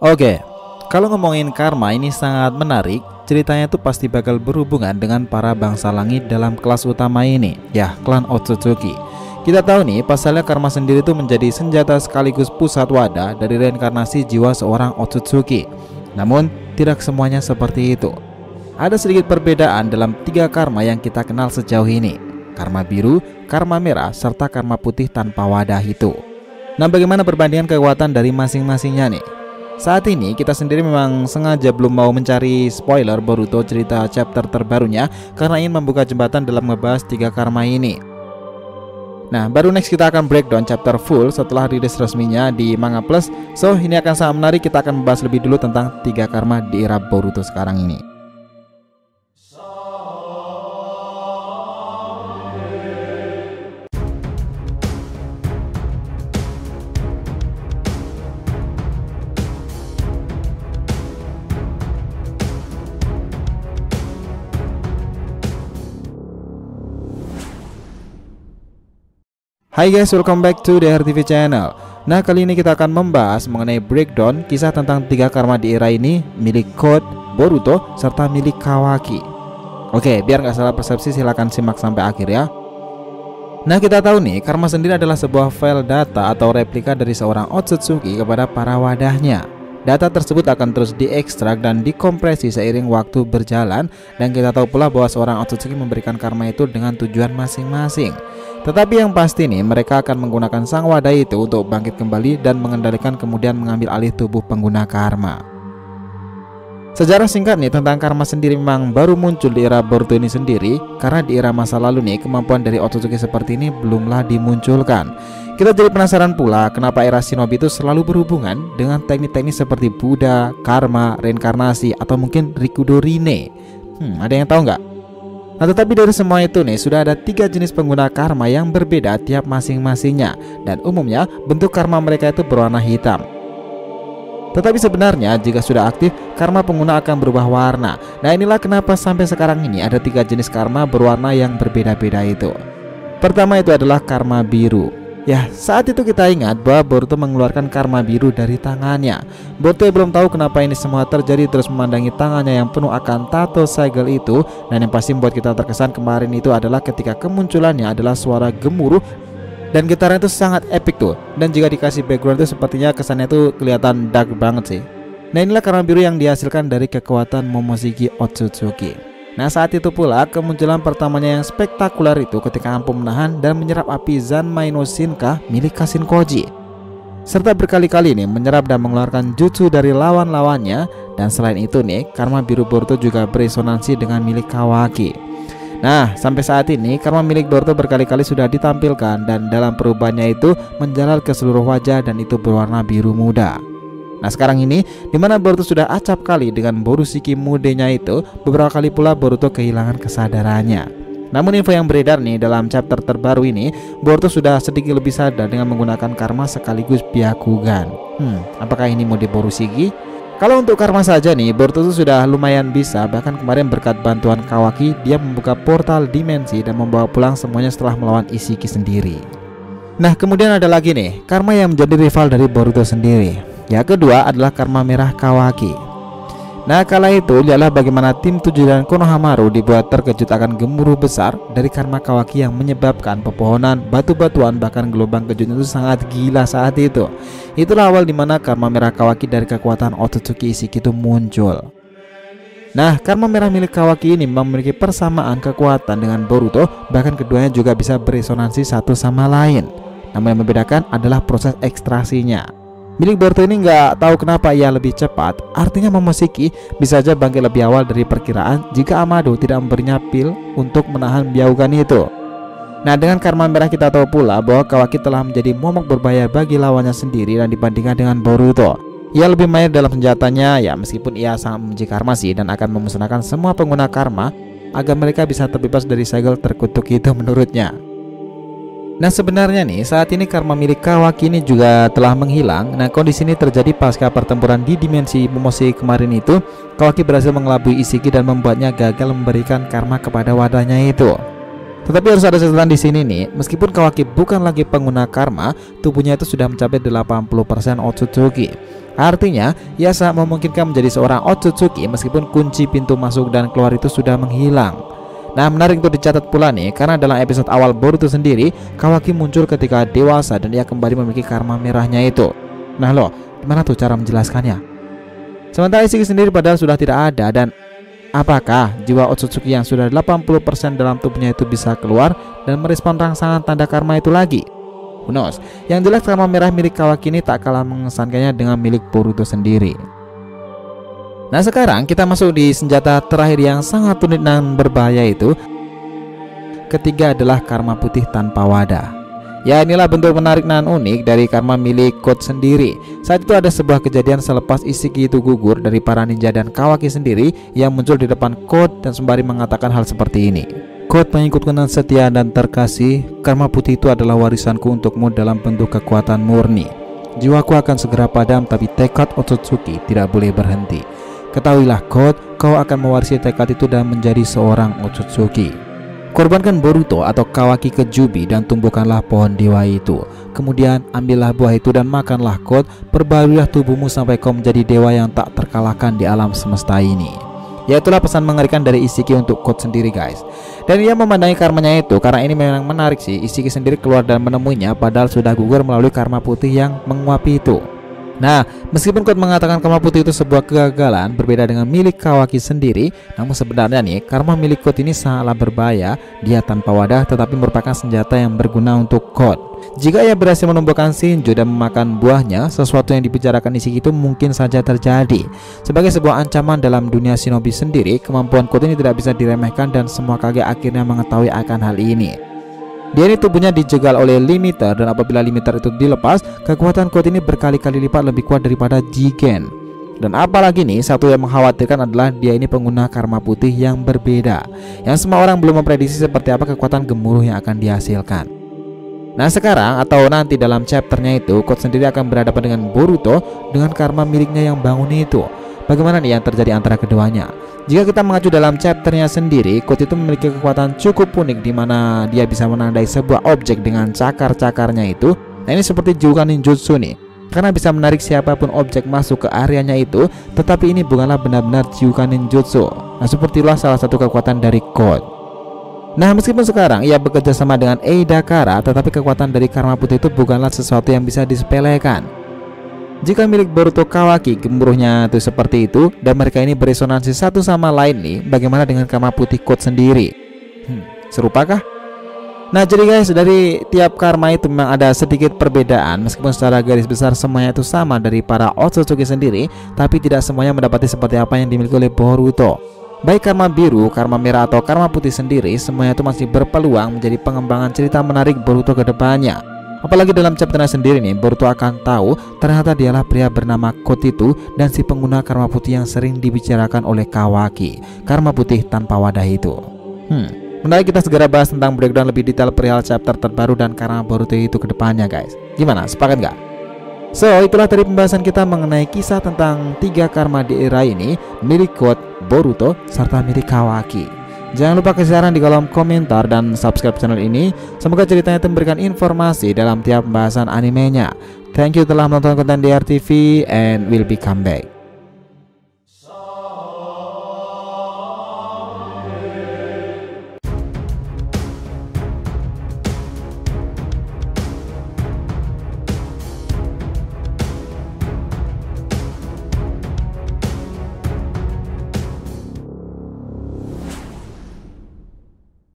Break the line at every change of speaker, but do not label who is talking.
Oke, kalau ngomongin karma ini sangat menarik. Ceritanya tuh pasti bakal berhubungan dengan para bangsa langit dalam kelas utama ini, ya, klan Otsutsuki. Kita tahu nih, pasalnya karma sendiri tuh menjadi senjata sekaligus pusat wadah dari reinkarnasi jiwa seorang Otsutsuki. Namun, tidak semuanya seperti itu. Ada sedikit perbedaan dalam 3 karma yang kita kenal sejauh ini. Karma biru, karma merah, serta karma putih tanpa wadah itu. Nah, bagaimana perbandingan kekuatan dari masing-masingnya nih? Saat ini kita sendiri memang sengaja belum mau mencari spoiler Boruto cerita chapter terbarunya karena ingin membuka jembatan dalam ngebahas 3 karma ini. Nah, baru next kita akan breakdown chapter full setelah rilis resminya di Manga Plus. So, ini akan sangat menarik. Kita akan membahas lebih dulu tentang 3 karma di era Boruto sekarang ini. Hai guys, welcome back to the RTV channel. Nah, kali ini kita akan membahas mengenai breakdown kisah tentang 3 karma di era ini milik Code, Boruto, serta milik Kawaki. Oke, biar nggak salah persepsi silahkan simak sampai akhir ya. Nah, kita tahu nih, karma sendiri adalah sebuah file data atau replika dari seorang Otsutsuki kepada para wadahnya. Data tersebut akan terus diekstrak dan dikompresi seiring waktu berjalan. Dan kita tahu pula bahwa seorang Otsutsuki memberikan karma itu dengan tujuan masing-masing. Tetapi yang pasti nih, mereka akan menggunakan sang wadah itu untuk bangkit kembali dan mengendalikan kemudian mengambil alih tubuh pengguna karma. Sejarah singkat nih tentang karma sendiri memang baru muncul di era Boruto ini sendiri. Karena di era masa lalu nih, kemampuan dari Otsutsuki seperti ini belumlah dimunculkan. Kita jadi penasaran pula kenapa era shinobi itu selalu berhubungan dengan teknik-teknik seperti Buddha, karma, reinkarnasi, atau mungkin Rikudo Rine. Ada yang tahu nggak? Nah, tetapi dari semua itu nih, sudah ada 3 jenis pengguna karma yang berbeda tiap masing-masingnya. Dan umumnya bentuk karma mereka itu berwarna hitam. Tetapi sebenarnya jika sudah aktif, karma pengguna akan berubah warna. Nah, inilah kenapa sampai sekarang ini ada 3 jenis karma berwarna yang berbeda-beda itu. Pertama itu adalah karma biru. Ya, saat itu kita ingat bahwa Boruto mengeluarkan karma biru dari tangannya. Boruto belum tahu kenapa ini semua terjadi, terus memandangi tangannya yang penuh akan tato segel itu. Dan yang pasti membuat kita terkesan kemarin itu adalah ketika kemunculannya adalah suara gemuruh. Dan gitarnya itu sangat epic tuh. Dan jika dikasih background itu sepertinya kesannya itu kelihatan dark banget sih. Nah, inilah karma biru yang dihasilkan dari kekuatan Momoshiki Otsutsuki. Nah, saat itu pula kemunculan pertamanya yang spektakuler itu ketika mampu menahan dan menyerap api Zanmai no Shinka milik Kashin Koji. Serta berkali-kali nih menyerap dan mengeluarkan jutsu dari lawan-lawannya. Dan selain itu nih, karma biru Boruto juga beresonansi dengan milik Kawaki. Nah, sampai saat ini karma milik Boruto berkali-kali sudah ditampilkan. Dan dalam perubahannya itu menjalar ke seluruh wajah dan itu berwarna biru muda. Nah, sekarang ini dimana Boruto sudah acap kali dengan Borushiki mudenya itu, beberapa kali pula Boruto kehilangan kesadarannya. Namun info yang beredar nih dalam chapter terbaru ini, Boruto sudah sedikit lebih sadar dengan menggunakan karma sekaligus Byakugan. Apakah ini mode Borushiki? Kalau untuk karma saja nih, Boruto sudah lumayan bisa. Bahkan kemarin berkat bantuan Kawaki, dia membuka portal dimensi dan membawa pulang semuanya setelah melawan Ishiki sendiri. Nah, kemudian ada lagi nih, karma yang menjadi rival dari Boruto sendiri. Yang kedua adalah karma merah Kawaki. Nah, kala itu lihatlah bagaimana tim 7 dan Konohamaru dibuat terkejut akan gemuruh besar dari karma Kawaki yang menyebabkan pepohonan, batu-batuan, bahkan gelombang kejut itu sangat gila saat itu. Itulah awal dimana karma merah Kawaki dari kekuatan Otsutsuki Ishiki itu muncul. Nah, karma merah milik Kawaki ini memiliki persamaan kekuatan dengan Boruto, bahkan keduanya juga bisa beresonansi satu sama lain. Namun yang membedakan adalah proses ekstraksinya. Milik Boruto ini nggak tahu kenapa ia lebih cepat. Artinya Momoshiki bisa saja bangkit lebih awal dari perkiraan jika Amado tidak memberinya pil untuk menahan Byakugan itu. Nah, dengan karma merah kita tahu pula bahwa Kawaki telah menjadi momok berbahaya bagi lawannya sendiri dan dibandingkan dengan Boruto. Ia lebih mahir dalam senjatanya ya, meskipun ia sangat membenci karma sih dan akan memusnahkan semua pengguna karma agar mereka bisa terbebas dari segel terkutuk itu menurutnya. Nah, sebenarnya nih saat ini karma milik Kawaki ini juga telah menghilang. Nah, kondisi ini terjadi pasca pertempuran di dimensi Momoshiki kemarin itu. Kawaki berhasil mengelabui Ishiki dan membuatnya gagal memberikan karma kepada wadahnya itu. Tetapi harus ada catatan di sini nih, meskipun Kawaki bukan lagi pengguna karma, tubuhnya itu sudah mencapai 80% Otsutsuki. Artinya, ia sangat memungkinkan menjadi seorang Otsutsuki meskipun kunci pintu masuk dan keluar itu sudah menghilang. Nah, menarik untuk dicatat pula nih, karena dalam episode awal Boruto sendiri, Kawaki muncul ketika dewasa dan ia kembali memiliki karma merahnya itu. Nah loh, gimana tuh cara menjelaskannya? Sementara Ishiki sendiri padahal sudah tidak ada, dan apakah jiwa Otsutsuki yang sudah 80% dalam tubuhnya itu bisa keluar dan merespon rangsangan tanda karma itu lagi? Who knows? Yang jelas karma merah milik Kawaki ini tak kalah mengesankannya dengan milik Boruto sendiri. Nah, sekarang kita masuk di senjata terakhir yang sangat unik dan berbahaya itu. Ketiga adalah karma putih tanpa wadah. Ya, inilah bentuk menarik dan unik dari karma milik Code sendiri. Saat itu ada sebuah kejadian selepas Ishiki itu gugur dari para ninja dan Kawaki sendiri yang muncul di depan Code dan sembari mengatakan hal seperti ini. Code, pengikutku yang setia dan terkasih, karma putih itu adalah warisanku untukmu dalam bentuk kekuatan murni. Jiwaku akan segera padam, tapi tekad Otsutsuki tidak boleh berhenti. Ketahuilah Code, kau akan mewarisi tekad itu dan menjadi seorang Otsutsuki. Korbankan Boruto atau Kawaki ke Jubi dan tumbuhkanlah pohon dewa itu. Kemudian ambillah buah itu dan makanlah Code. Perbaharuilah tubuhmu sampai kau menjadi dewa yang tak terkalahkan di alam semesta ini. Ya, itulah pesan mengerikan dari Ishiki untuk Code sendiri, guys. Dan ia memandangi karmanya itu, karena ini memang menarik sih. Ishiki sendiri keluar dan menemuinya padahal sudah gugur melalui karma putih yang menguapi itu. Nah, meskipun Code mengatakan karma putih itu sebuah kegagalan berbeda dengan milik Kawaki sendiri, namun sebenarnya nih, karma milik Code ini sangatlah berbahaya. Dia tanpa wadah tetapi merupakan senjata yang berguna untuk Code. Jika ia berhasil menumbuhkan Shinjo dan memakan buahnya, sesuatu yang dibicarakan Ishiki itu mungkin saja terjadi. Sebagai sebuah ancaman dalam dunia shinobi sendiri, kemampuan Code ini tidak bisa diremehkan dan semua Kage akhirnya mengetahui akan hal ini. Dia ini tubuhnya dijegal oleh limiter, dan apabila limiter itu dilepas, kekuatan Code ini berkali-kali lipat lebih kuat daripada Jigen. Dan apalagi nih, satu yang mengkhawatirkan adalah dia ini pengguna karma putih yang berbeda, yang semua orang belum memprediksi seperti apa kekuatan gemuruh yang akan dihasilkan. Nah, sekarang atau nanti dalam chapternya itu, Code sendiri akan berhadapan dengan Boruto dengan karma miliknya yang bangun itu. Bagaimana nih yang terjadi antara keduanya? Jika kita mengacu dalam chapternya sendiri, Code itu memiliki kekuatan cukup unik di mana dia bisa menandai sebuah objek dengan cakar-cakarnya itu. Nah, ini seperti julukan ninjutsu nih, karena bisa menarik siapapun objek masuk ke areanya itu. Tetapi ini bukanlah benar-benar julukan ninjutsu. Nah, sepertilah salah satu kekuatan dari Code. Nah, meskipun sekarang ia bekerja sama dengan Eidakara, tetapi kekuatan dari karma putih itu bukanlah sesuatu yang bisa disepelekan. Jika milik Boruto Kawaki gemuruhnya itu seperti itu dan mereka ini beresonansi satu sama lain nih, bagaimana dengan karma putih Code sendiri? Serupakah? Nah, jadi guys, dari tiap karma itu memang ada sedikit perbedaan. Meskipun secara garis besar semuanya itu sama dari para Otsutsuki sendiri, tapi tidak semuanya mendapati seperti apa yang dimiliki oleh Boruto. Baik karma biru, karma merah atau karma putih sendiri, semuanya itu masih berpeluang menjadi pengembangan cerita menarik Boruto ke depannya. Apalagi dalam chapternya sendiri nih, Boruto akan tahu ternyata dialah pria bernama Code itu dan si pengguna karma putih yang sering dibicarakan oleh Kawaki, karma putih tanpa wadah itu. Menarik, kita segera bahas tentang breakdown lebih detail perihal chapter terbaru dan karma Boruto itu ke depannya, guys. Gimana? Sepakat nggak? So, itulah tadi pembahasan kita mengenai kisah tentang 3 karma di era ini, milik Code, Boruto, serta milik Kawaki. Jangan lupa kasih saran di kolom komentar dan subscribe channel ini. Semoga ceritanya itu memberikan informasi dalam tiap pembahasan animenya. Thank you telah menonton konten DR TV and will be come back.